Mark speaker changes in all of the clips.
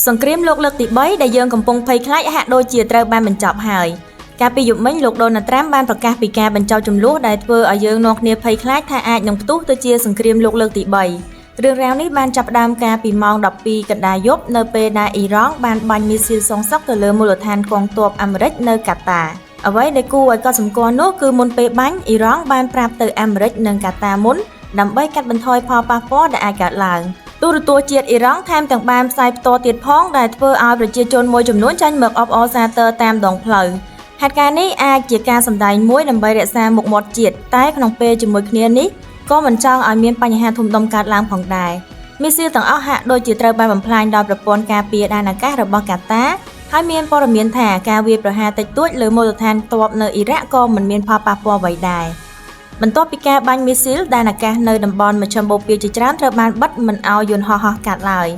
Speaker 1: សង្គ្រាមលោកលើកទី3ដែលយើងកំពុងភ័យខ្លាចហាក់ដូចជាត្រូវបានបញ្ចប់ហើយកាលពីយប់មិញលោកដូណាល់ត្រាំបានប្រកាសពីការបញ្ចប់ចំនួនដែលធ្វើឲ្យយើងនាំគ្នាភ័យខ្លាចថាអាចនឹងផ្ទុះទៅជាសង្គ្រាមលោកលើកទី3រឿងរ៉ាវនេះបានចាប់ផ្ដើមកាលពីម៉ោង 12 កណ្ដាលយប់នៅពេលដែលអ៊ីរ៉ង់បានបាញ់មីស៊ីលសងសឹកទៅលើមូលដ្ឋានកងទ័ពអាមេរិកនៅកាតាអ្វីដែលគួរឲ្យកត់សម្គាល់នោះគឺមុនពេលបាញ់អ៊ីរ៉ង់បានប្រាប់ទៅអាមេរិកនិងកាតាមុនដើម្បីកាត់បន្ថយផលប៉ះពាល់ដែលអាចកើតឡើងទូរទស្សន៍ជាតិអ៊ីរ៉ង់ថែមទាំងបានផ្សាយផ្ទាល់ទៀតផងដែលធ្វើឲ្យប្រជាជនមួយចំនួនចាញ់មកអបអរសាទរតាមដងផ្លូវហេតុការណ៍នេះអាចជាការសម្ដែងមួយដើម្បីរក្សាមុខមាត់ជាតិតែក្នុងពេលជាមួយគ្នានេះក៏មិនចង់ឲ្យមានបញ្ហាធំដុំកើតឡើងផងដែរមីស៊ីលទាំងអស់ហាក់ដូចជាត្រូវបានបំផ្លាញដោយប្រព័ន្ធការពារដែនអាកាសរបស់កាតាហើយមានព័ត៌មានថាការវាយប្រហារតិចតួចលើមូលដ្ឋានទ័ពនៅអ៊ីរ៉ាក់ក៏មិនមានផលប៉ះពាល់អ្វីដែរបន្ទាប់ពីការបាញ់មីស៊ីលដែនអាកាសនៅតំបន់មជ្ឈមបូព៌ាជាច្រើនត្រូវបានបិទមិនឲ្យយន្តហោះកាត់ឡើយ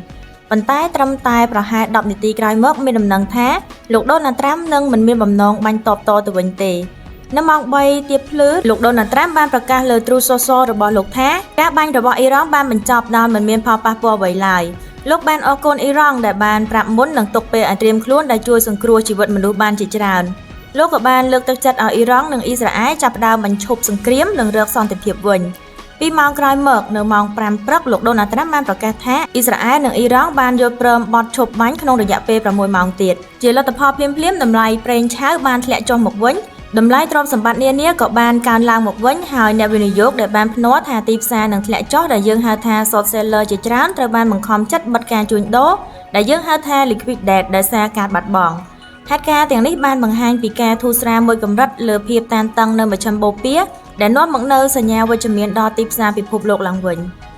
Speaker 1: ប៉ុន្តែត្រឹមតែប្រហែល10នាទីក្រោយមកមានដំណឹងថាលោកដូណាល់ត្រាំនឹងមិនមានបំណងបាញ់តបតទៅវិញទេនៅម៉ោង3ទៀបភ្លឺលោកដូណាល់ត្រាំបានប្រកាសលើ Truth Social របស់លោកថាការបាញ់របស់អ៊ីរ៉ង់បានបញ្ចប់ដោយមិនមានផលប៉ះពាល់អ្វីឡើយលោកបានអរគុណអ៊ីរ៉ង់ដែលបានប្រាប់មុននឹងទុកពេលឲ្យត្រៀមខ្លួនដែលជួយសង្គ្រោះជីវិតមនុស្សបានជាច្រើនលោកក៏បានលើកទឹកចិត្តឲ្យអ៊ីរ៉ង់និងអ៊ីស្រាអែលចាប់ផ្ដើមបញ្ឈប់សង្គ្រាមនិងរកសន្តិភាពវិញ2ម៉ោងក្រោយមកនៅម៉ោង5ព្រឹកលោកដូណាល់ត្រាំបានប្រកាសថាអ៊ីស្រាអែលនិងអ៊ីរ៉ង់បានយល់ព្រមបទឈប់បាញ់ក្នុងរយៈពេល6ម៉ោងទៀតជាលទ្ធផលភ្លាមៗតម្លៃប្រេងឆៅបានធ្លាក់ចុះមកវិញតម្លៃទ្រព្យសម្បត្តិនានាក៏បានកើនឡើងមកវិញហើយអ្នកវិនិយោគដែលបានភ្នាល់ថាទីផ្សារនឹងធ្លាក់ចុះដែលយើងហៅថា short seller ជាច្រើនត្រូវបានបង្ខំចិត្តបិទការជួញដូរដែលយើងហៅថា liquidate ដោយសារការបាត់បង់ហេតុការណ៍ទាំងនេះបានបង្ហាញពីការធូរស្រាលមួយកម្រិតលើភាពតានតឹងនៅមជ្ឈមបូព៌ាដែលនាំមកនូវសញ្ញាវិជ្ជមានដល់ទីផ្សារពិភពលោកឡើងវិញ។